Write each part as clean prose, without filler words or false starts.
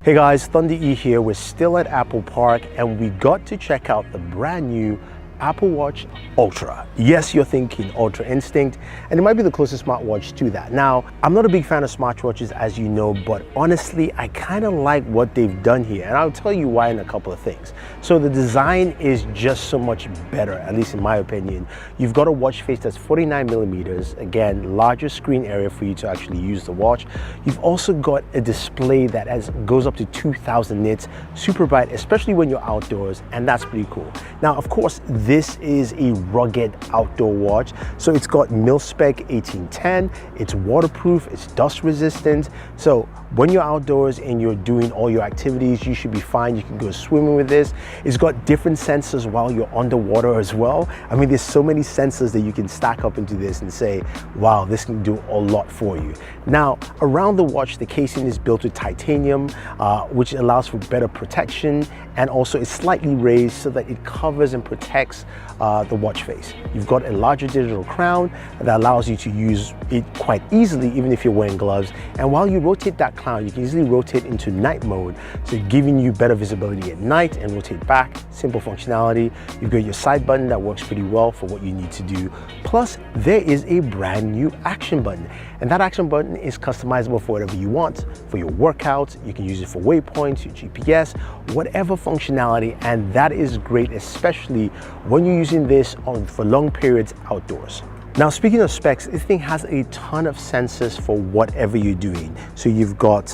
Hey guys, Thunder E here. We're still at Apple Park and we got to check out the brand new Apple Watch Ultra. Yes, you're thinking Ultra Instinct, and it might be the closest smartwatch to that. Now, I'm not a big fan of smartwatches, as you know, but honestly, I kind of like what they've done here, and I'll tell you why in a couple of things. So the design is just so much better, at least in my opinion. You've got a watch face that's 49 millimeters, again, larger screen area for you to actually use the watch. You've also got a display that goes up to 2000 nits, super bright, especially when you're outdoors, and that's pretty cool. Now, of course, this is a rugged outdoor watch, so it's got mil-spec 1810, it's waterproof, it's dust resistant, so when you're outdoors and you're doing all your activities, you should be fine. You can go swimming with this. It's got different sensors while you're underwater as well. I mean, there's so many sensors that you can stack up into this and say, wow, this can do a lot for you. Now, around the watch, the casing is built with titanium, which allows for better protection, and also it's slightly raised so that it covers and protects the watch face. You've got a larger digital crown that allows you to use it quite easily, even if you're wearing gloves. And while you rotate that crown, you can easily rotate into night mode, so giving you better visibility at night, and rotate back, simple functionality. You've got your side button that works pretty well for what you need to do. Plus, there is a brand new action button, and that action button is customizable for whatever you want. For your workouts, you can use it for waypoints, your GPS, whatever functionality, and that is great, especially when you're using this for long periods outdoors. Now, speaking of specs, this thing has a ton of sensors for whatever you're doing. So you've got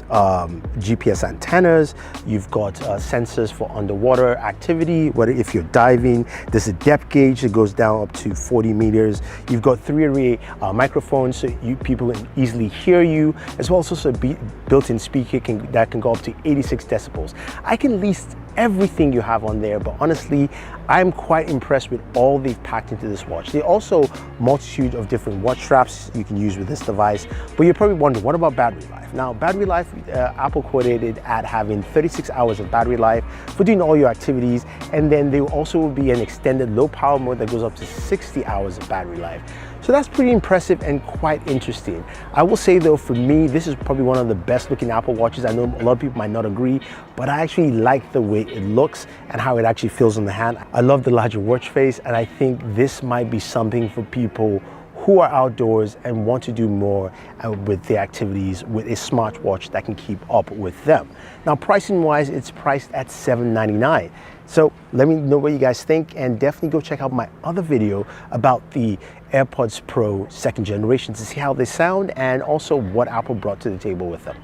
GPS antennas, you've got sensors for underwater activity, whether if you're diving. There's a depth gauge that goes down up to 40 meters. You've got 3-array microphones, so people can easily hear you, as well as also a built-in speaker that can go up to 86 decibels. I can list everything you have on there, but honestly, I'm quite impressed with all they've packed into this watch. There are also multitude of different watch straps you can use with this device, but you're probably wondering, what about battery life? Now, battery life, Apple quoted it at having 36 hours of battery life for doing all your activities, and then there will also be an extended low power mode that goes up to 60 hours of battery life. So that's pretty impressive and quite interesting. I will say though, for me, this is probably one of the best looking Apple Watches. I know a lot of people might not agree, but I actually like the way it looks and how it actually feels on the hand. I love the larger watch face, and I think this might be something for people who are outdoors and want to do more with their activities with a smartwatch that can keep up with them. Now, pricing wise, it's priced at $799. So let me know what you guys think, and definitely go check out my other video about the AirPods Pro 2nd generation to see how they sound and also what Apple brought to the table with them.